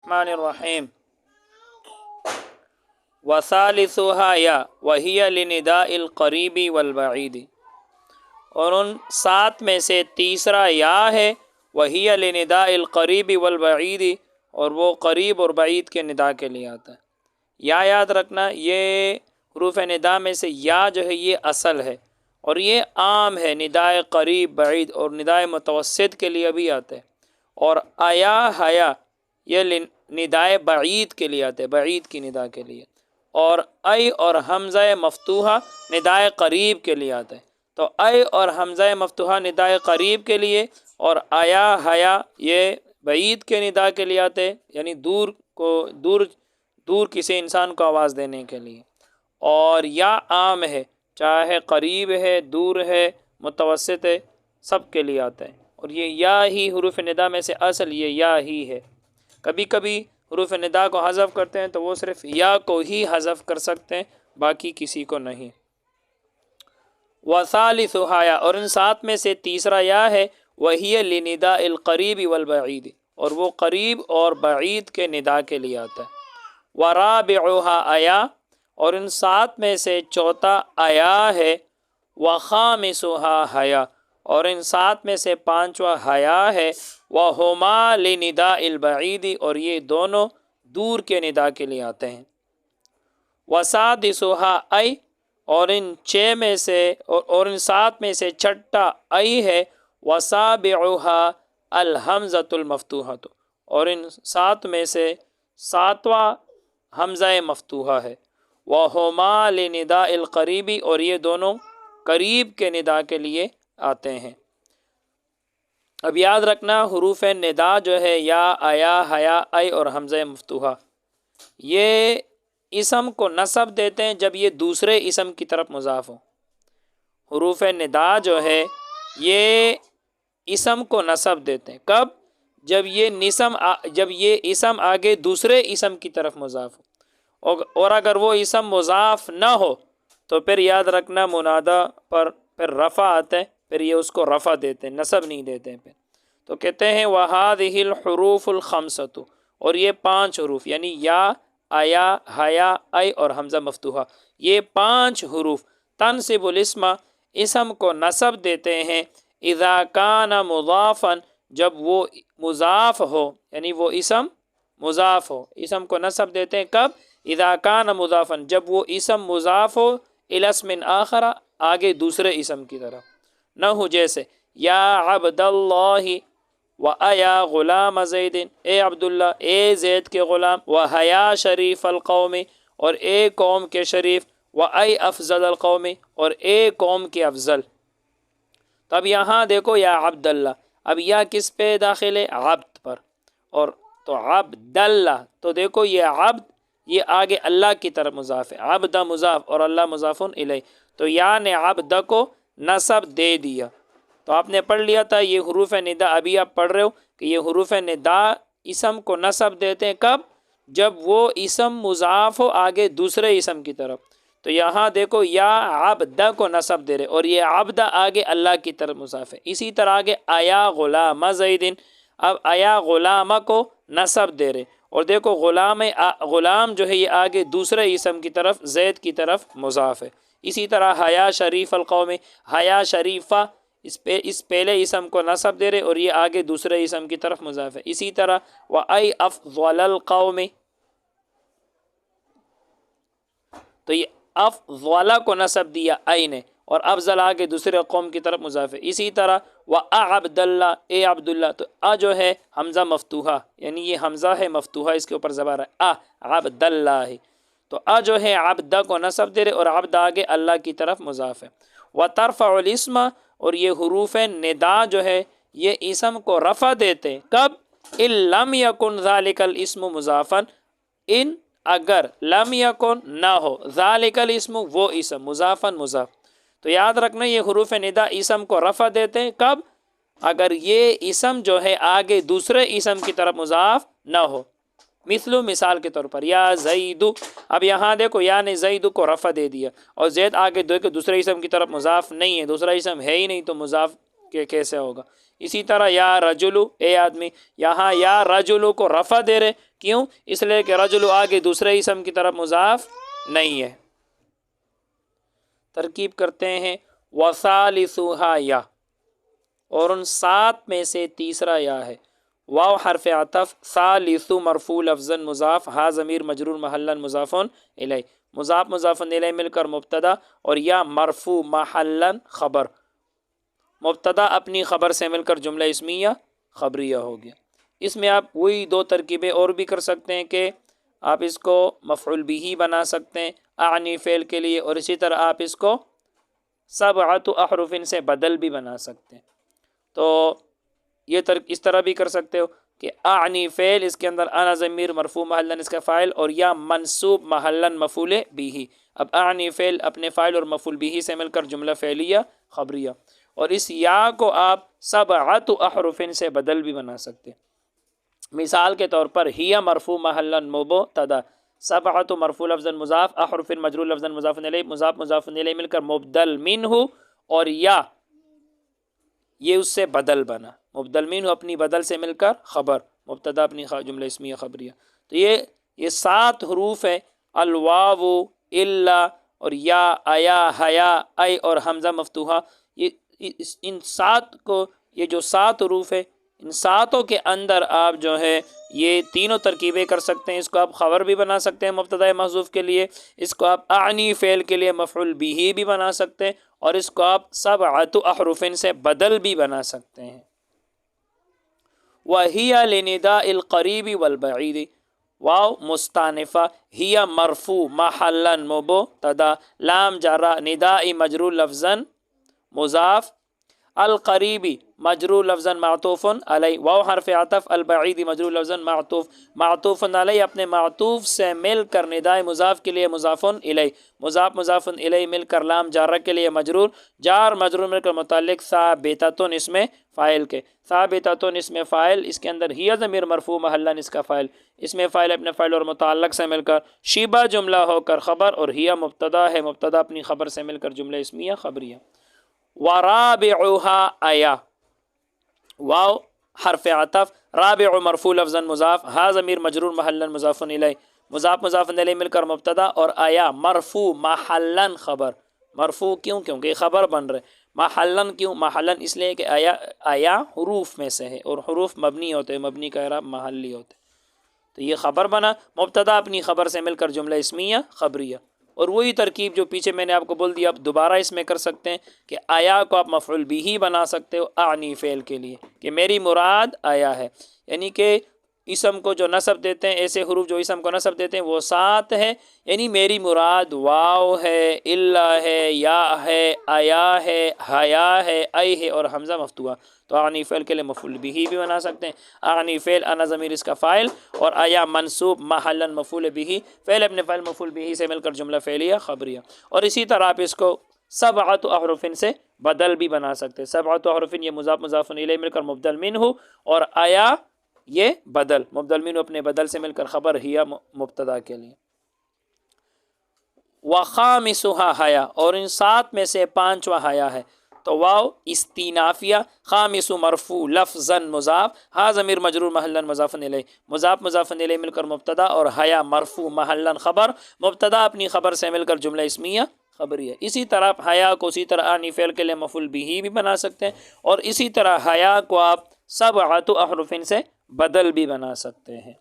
الرحمن الرحیم وثالثها یا وہی لنداء القریب والبعید، اور ان سات میں سے تیسرا یا ہے، وہی لنداء القریب والبعید، اور وہ قریب اور بعید کے ندا کے لیے آتا ہے۔ یا یاد رکھنا، یہ حروف ندا میں سے یا جو ہے یہ اصل ہے، اور یہ عام ہے، ندائے قریب بعید اور ندائے متوسط کے لیے بھی آتا ہے، اور آیا حیا یہ ندائے بعید کے لیے آتے ہیں، بعید کی ندا کے لیے، اور ای اور حمزہ مفتوحہ ندائے قریب کے لیے آتا ہے۔ تو ای اور حمزہ مفتوحہ ندائے قریب کے لیے، اور آیا حیا یہ بعید کے ندا کے لیے آتے ہیں، یعنی دور کسی انسان کو آواز دینے کے لیے۔ اور یا عام ہے، چاہے قریب ہے، دور ہے، متوسط ہے، سب کے لیے آتا ہے، اور یہ یا ہی حروف ندا میں سے اصل یہ یا ہی ہے۔ کبھی کبھی حروف ندا کو حذف کرتے ہیں تو وہ صرف یا کو ہی حذف کر سکتے ہیں، باقی کسی کو نہیں۔ وثالثها یا، اور ان سات میں سے تیسرا یا ہے، وہی لنداء القریب والبعید، اور وہ قریب اور بعید کے ندا کے لیے آتا ہے۔ ورابعها آیا، اور ان سات میں سے چوتھا آیا ہے، وخامسها حیا، اور ان سات میں سے پانچواں حیا ہے، وہما لنداء البعید، اور یہ دونوں دور کے ندا کے لیے آتے ہیں۔ وسادسها ای، اور ان سات میں سے چھٹا ای ہے، وسابعها الحمزۃ المفتوحۃ، اور ان سات میں سے ساتواں حمزہ مفتوحہ ہے، وہما لنداء القریب، اور یہ دونوں قریب کے ندا کے لیے آتے ہیں۔ اب یاد رکھنا، حروف ندا جو ہے یا، آیا، حیا، ای اور حمزہ مفتوحہ، یہ اسم کو نصب دیتے ہیں جب یہ دوسرے اسم کی طرف مضاف ہو۔ حروف ندا جو ہے یہ اسم کو نصب دیتے ہیں، کب؟ جب یہ اسم آگے دوسرے اسم کی طرف مضاف ہو، اور اگر وہ اسم مضاف نہ ہو تو پھر یاد رکھنا منادا پر پھر رفع آتا ہے، پھر یہ اس کو رفع دیتے ہیں، نصب نہیں دیتے ہیں۔ پھر تو کہتے ہیں وَهَذِهِ الْحُرُوفُ الْخَمْسَةُ، اور یہ پانچ حروف یعنی یا، آیا، حیا، ای اور حمزہ مفتوحہ، یہ پانچ حروف تنصب الاسم، اسم کو نصب دیتے ہیں، اذا کان مضافا، جب وہ مضاف ہو، یعنی وہ اسم مضاف ہو، اسم کو نصب دیتے ہیں کب؟ اذا کان مضافا، جب وہ اسم مضاف ہو، الی اسم آخر، آگے دوسرے اسم کی طرف، نہ ہو جیسے یا عبد اللہ، وَأَيَا غلام زید، اے عبداللہ، اے زید کے غلام، وَحَيَا شریف القوم، اور اے قوم کے شریف، وَأَيْ افضل القوم، اور اے قوم کے افضل۔ تو اب یہاں دیکھو یا عبداللہ، اب یا کس پہ داخل ہے؟ عبد پر، اور تو عبداللہ، تو دیکھو یہ عبد، یہ آگے اللہ کی طرف مضاف ہے، عبد مضاف اور اللہ مضاف الیہ، تو یا نے عبد کو نصب دے دیا۔ تو آپ نے پڑھ لیا تھا یہ حروف ندا، ابھی آپ پڑھ رہے ہو کہ یہ حروف ندا اسم کو نصب دیتے ہیں کب؟ جب وہ اسم مضاف ہو آگے دوسرے اسم کی طرف۔ تو یہاں دیکھو یا عبد کو نصب دے رہے، اور یہ عبد آگے اللہ کی طرف مضاف ہے۔ اسی طرح آگے آیا غلام زیدن، اب آیا غلام کو نصب دے رہے، اور دیکھو غلام جو ہے یہ آگے دوسرے اسم کی طرف، زید کی طرف مضاف ہے۔ اسی طرح حیا شریف القوم، حیا شریفہ، اس پہلے اسم کو نصب دے رہے، اور یہ آگے دوسرے اسم کی طرف مضاف ہے۔ اسی طرح وَأَيْ أَفْضَلَ الْقَوْمِ، تو یہ افضل کو نصب دیا ای نے، اور افضل آگے دوسرے قوم کی طرف مضاف ہے۔ اسی طرح وَأَعَبْدَ اللَّهِ، اے عبداللہ، تو جو ہے حمزہ مفتوحہ، یعنی یہ حمزہ ہے مفتوحہ، اس کے اوپر زبر ہے، عبد اللہ، تو جو ہے عبد کو نصب دے رہے، اور عبد آگے اللہ کی طرف مضاف ہے۔ وَتَرْفَعُ الْإِسْمَ، اور یہ حروف ندا جو ہے یہ اسم کو رفع دیتے، کب؟ إِن لَمْ يَكُنْ ذَلِكَ الْإِسْمُ مُضَافًا، ان اگر لم یکن نہ ہو، ذالک الاسم وہ اسم، مضافن مضاف، تو یاد رکھنا یہ حروف ندا اسم کو رفع دیتے ہیں کب؟ اگر یہ اسم جو ہے آگے دوسرے اسم کی طرف مضاف نہ ہو۔ مثال کے طور پر یا زید، اب یہاں دیکھو یا نے زید کو رفع دے دیا، اور زید آگے دوسرے اسم کی طرف مضاف نہیں ہے، دوسرا اسم ہے ہی نہیں، تو مضاف کیسے ہوگا؟ اسی طرح یا رجلو اے آدمی، یہاں یا رجلو کو رفع دے رہے، کیوں؟ اس لیے کہ رجلو آگے دوسرے اسم کی طرف مضاف نہیں ہے۔ ترکیب کرتے ہیں وثالثھا یا، اور ان 7 میں سے تیسرا یا ہے۔ واو حرف عطف، ثالث مرفوع لفظا مضاف، ہا ضمیر مجرور محلا مضاف الیہ، مضاف مضاف الیہ مل کر مبتدا، اور یا مرفوع محلا خبر، مبتدا اپنی خبر سے مل کر جملہ اسمیہ خبریہ ہو گیا۔ اس میں آپ وہی 2 ترکیبیں اور بھی کر سکتے ہیں کہ آپ اس کو مفعول بہ بنا سکتے ہیں اعنی فعل کے لیے، اور اسی طرح آپ اس کو 7 احرف سے بدل بھی بنا سکتے ہیں۔ تو یہ اس طرح بھی کر سکتے ہو کہ اعنی فعل، اس کے اندر انا ضمیر مرفوع محلا اس کا فاعل، اور یا منصوب محلا مفعول بہ۔ اب اعنی فعل اپنے فاعل اور مفعول بہ سے مل کر جملہ فعلیہ خبریہ، اور اس یا کو آپ 7 احرف سے بدل بھی بنا سکتے ہیں۔ مثال کے طور پر ہی مرفوع محلا مبتدا، 7 مرفوع لفظا مضاف، احرف مجرور لفظا مضاف الیہ، مضاف مضاف الیہ مل کر مبدل منہ، اور یا یہ اس سے بدل بنا، مبدل منہ اپنی بدل سے مل کر خبر، مبتدا اپنی جملہ اسمیہ خبریہ۔ تو یہ 7 حروف ہیں، الواو، الا، اور یا، ایا، حیا، ای اور حمزہ مفتوحہ۔ ان 7 کو، یہ جو 7 حروف ہے، ان 7 کے اندر آپ جو ہے یہ تینوں ترکیبیں کر سکتے ہیں۔ اس کو آپ خبر بھی بنا سکتے ہیں مبتدا محذوف کے لیے، اس کو آپ اعنی فعل کے لیے مفعول بہ بھی بنا سکتے ہیں، اور اس کو آپ 7 احرف سے بدل بھی بنا سکتے ہیں۔ وَهِيَ لِنِدَاءِ الْقَرِيبِ وَالْبَعِيدِ، واو مستانفہ، ہی مرفوع محلا مبتدا، لام جارہ، نداء مجرور لفظا مضاف، القریبی مجرور لفظا معطوف علیہ، واو حرف عطف، البعید مجرور لفظا معطوف، معطوف علیہ اپنے معطوف سے مل کر نداء مضاف کے لیے مضاف الیہ، مضاف مضاف الیہ مل کر لام جارہ کے لیے مجرور، جار مجرور مل کر متعلق ثابتۃ اسم فاعل کے، ثابتۃ اسم فاعل، اس کے اندر ہی ضمیر مرفوع محلا اس کا فاعل، اس میں فاعل اپنے فاعل اور متعلق سے مل کر شبہ جملہ ہو کر خبر، اور ہی مبتدا ہے، مبتدا اپنی خبر سے مل کر جملہ اسمیہ خبریہ۔ ورابعها آیا، واو حرف عطف، رابع مرفوع لفظا مضاف، ہا ضمیر مجرور محلا مضاف الیہ، مضاف مضاف الیہ مل کر مبتدا، اور آیا مرفوع محلا خبر، مرفوع کیوں؟ کیونکہ خبر بن رہے، محلا کیوں؟ محلا اس لیے کہ آیا حروف میں سے ہے، اور حروف مبنی ہوتے ہیں، مبنی کا اعراب محلی ہوتے، تو یہ خبر بنا، مبتدا اپنی خبر سے مل کر جملہ اسمیہ خبریہ۔ اور وہی ترکیب جو پیچھے میں نے آپ کو بول دی، آپ دوبارہ اس میں کر سکتے ہیں کہ آیا کو آپ مفعول بہ بنا سکتے ہو اعنی فعل کے لیے، کہ میری مراد آیا ہے، یعنی کہ اسم کو جو نصب دیتے ہیں، ایسے حروف جو اسم کو نصب دیتے ہیں وہ 7 ہے، یعنی میری مراد واو ہے، الا ہے، یا ہے، آیا ہے، حیا ہے، ای ہے، اور حمزہ مفتوحہ، تو اعنی فعل کے لیے مفعول بہ بھی بنا سکتے ہیں۔ اعنی فعل انا ضمیر اس کا فاعل، اور آیا منصوب محلا مفعول بہ، فعل اپنے فاعل مفعول بہ سے مل کر جملہ فعلیہ خبریہ، اور اسی طرح آپ اس کو 7 احرف سے بدل بھی بنا سکتے ہیں۔ 7 احرف، یہ مضاف مضاف الیہ مل کر مبدل منہ، اور آیا یہ بدل، مبدل منہ اپنے بدل سے مل کر خبر، ہی مبتدا کے لیے۔ وخامسها حیا، اور ان 7 میں سے 5واں حیا ہے، تو واو استینافیہ، خامس مرفوع لفظا مضاف، ہا ضمیر مجرور محلا مضاف الیہ، مضاف مضاف الیہ مل کر مبتدا، اور حیا مرفوع محلا خبر، مبتدا اپنی خبر سے مل کر جملہ اسمیہ خبریہ۔ اسی طرح آپ حیا کو اسی طرح اعنی فعل کے لیے مفعول بہ بھی بنا سکتے ہیں، اور اسی طرح حیا کو آپ 7 احرف سے بدل بھی بنا سکتے ہیں۔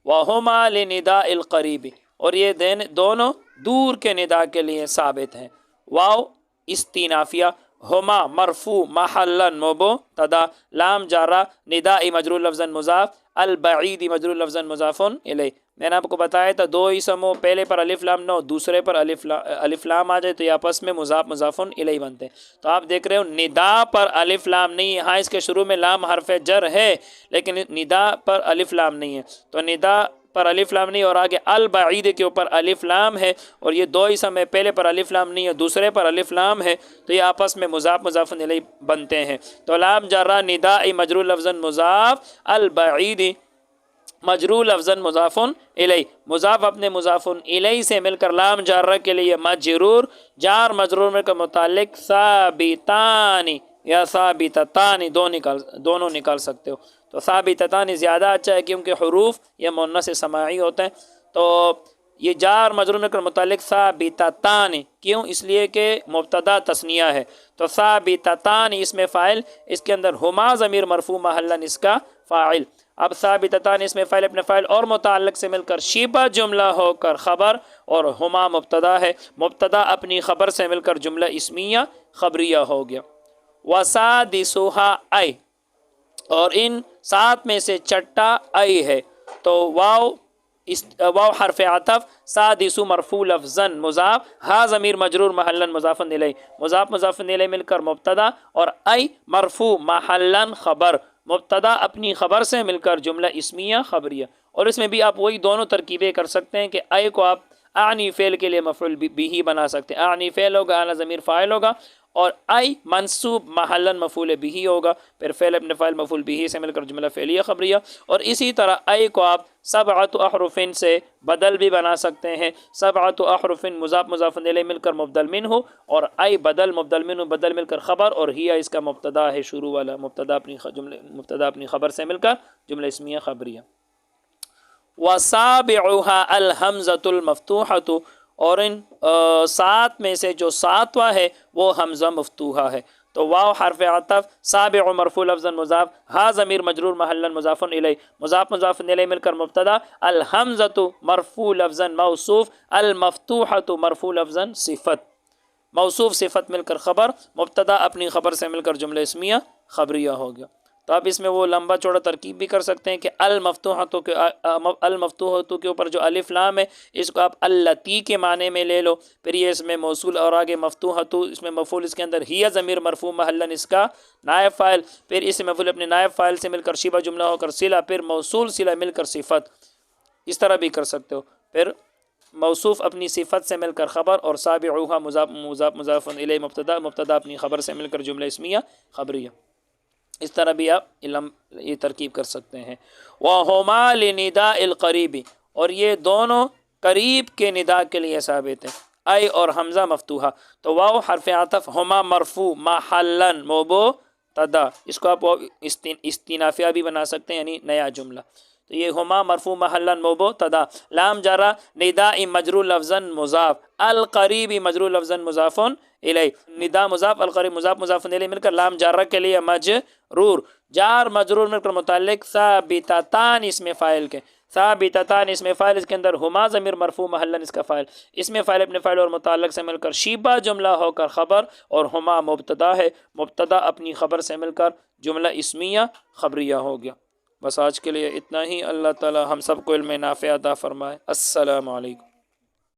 وَهُمَا لِنِدَاءِ الْقَرِيبِ، اور یہ دونوں دور کے ندا کے لیے ثابت ہیں۔ واو استینافیہ، ہما مرفوع محلا مبتدا، لام جارہ، نداء مجرور لفظا مضاف، البعید مجرور لفظا مضاف الیہ۔ میں نے آپ کو بتایا تھا 2 اسموں، پہلے پر الف لام نہ ہو، دوسرے پر الف لام آ جائے تو یہ آپس میں مضاف مضاف الیہ بنتے ہیں۔ تو آپ دیکھ رہے ہو ندا پر الف لام نہیں ہے، ہاں اس کے شروع میں لام حرف جر ہے، لیکن ندا پر الف لام نہیں ہے، تو ندا پر الف لام نہیں، اور آگے البعید کے اوپر الف لام ہے، اور یہ 2 اسم ہے، پہلے پر الف لام نہیں ہے، دوسرے پر الف لام ہے، تو یہ آپس میں مضاف مضاف الیہ بنتے ہیں۔ تو لام جارہ، نداء مجرور لفظا مضاف، البعید مجرور لفظا مضاف الیہ، مضاف اپنے مضاف الیہ سے مل کر لام جارہ کے لیے مجرور، جار مجرور مل کر متعلق ثابتان یا ثابتتان دونوں نکال سکتے ہو. تو ثابتتان زیادہ اچھا ہے کیونکہ حروف یہ مؤنث سماعی ہوتے ہیں. تو یہ جار مجرور مل کر متعلق ثابتتان، کیوں؟ اس لیے کہ مبتدا تثنیہ ہے. تو ثابتتان اس میں فاعل، اس کے اندر ہما ضمیر مرفوع محلاً اس کا فاعل. اب ثابتتان اس میں فاعل اپنے فاعل اور متعلق سے مل کر شبہ جملہ ہو کر خبر، اور ہما مبتدا ہے، مبتدا اپنی خبر سے مل کر جملہ اسمیہ خبریہ ہو گیا. وسادسھا ای، اور ان 7 میں سے چھٹا ای ہے. تو واو حرف عطف، سادس مرفوع لفظاً مضاف، ہا ضمیر مجرور محلاً مضاف الیہ، مضاف الیہ مل کر مبتدا، اور ای مرفوع محلاً خبر، مبتدا اپنی خبر سے مل کر جملہ اسمیہ خبریہ. اور اس میں بھی آپ وہی دونوں ترکیبیں کر سکتے ہیں کہ ای کو آپ اعنی فعل کے لیے مفعول بھی بنا سکتے ہیں. اعنی فعل ہوگا، اعلی ضمیر فاعل ہوگا، اور ای منصوب محلاً مفعول بھی ہوگا، پھر فعل ابن فاعل مفعول بھی سے مل کر جملہ فعلیہ خبریہ. اور اسی طرح ای کو آپ 7 احرف سے بدل بھی بنا سکتے ہیں. 7 احرف مضاف الیہ مل کر مبدل منہ، اور ای بدل مبدل منہ بدل مل کر خبر، اور ہی اس کا مبتدا ہے شروع والا، مبتدا اپنی خبر سے مل کر جملہ اسمیہ خبریہ. وسابعها الحمزۃ المفتوحۃ، اور ان 7 میں سے جو 7واں ہے وہ حمزہ مفتوحہ ہے. تو واو حرف عطف، سابع مرفوع لفظاً مضاف، ہا ضمیر مجرور محلاً مضاف الیہ، مضاف الیہ مل کر مبتدا، الحمزۃ مرفوع لفظاً موصوف، المفتوحۃ مرفوع لفظاً صفت، موصوف صفت مل کر خبر، مبتدا اپنی خبر سے مل کر جملہ اسمیہ خبریہ ہو گیا. تو آپ اس میں وہ لمبا چوڑا ترکیب بھی کر سکتے ہیں کہ المفتوحۃ کے اوپر جو الف لام ہے اس کو آپ التی کے معنی میں لے لو، پھر یہ اس میں موصول، اور آگے مفتوحۃ اس میں مفعول، اس کے اندر ہی ضمیر مرفوع محلاً اس کا نائب فاعل، پھر اس مفعول اپنے نائب فاعل سے مل کر شبہ جملہ ہو کر صلہ، پھر موصول صلہ مل کر صفت. اس طرح بھی کر سکتے ہو. پھر موصوف اپنی صفت سے مل کر خبر، اور سابعوها مضاف الیہ مبتدا اپنی خبر سے مل کر جملہ اسمیہ خبریہ. اس طرح بھی آپ یہ ترکیب کر سکتے ہیں. وَهُمَا لِنِدَاءِ الْقَرِيبِ، اور یہ دونوں قریب کے ندا کے لیے ثابت ہیں. ای اور حمزہ مفتوحہ. تو واو حرف عطف، ہما مرفوع محلاً مبتدا، اس کو آپ استینافیہ بھی بنا سکتے ہیں، یعنی نیا جملہ. تو یہ ہما مرفوع محلاً مبتدا، لام جارہ ندا مجرور لفظاً مضاف، القریب مجرور لفظاً مضاف الیہ، ندا مضاف، القریب مضاف الیہ مل کر لام جارہ کے لیے مجرور، جار مجرور مل کر متعلق ثابتتان اس میں فاعل کے، ثابتتان اس میں فاعل، اس کے اندر ہما ضمیر مرفوع محلاً اس کا فاعل، اس میں فاعل اپنے فاعل اور متعلق سے مل کر شیبہ جملہ ہو کر خبر، اور ہما مبتدا ہے، مبتدا اپنی خبر سے مل کر جملہ اسمیہ خبریہ ہو گیا. بس آج کے لیے اتنا ہی. اللہ تعالی ہم سب کو علم نافع عطا فرمائے. السلام علیکم.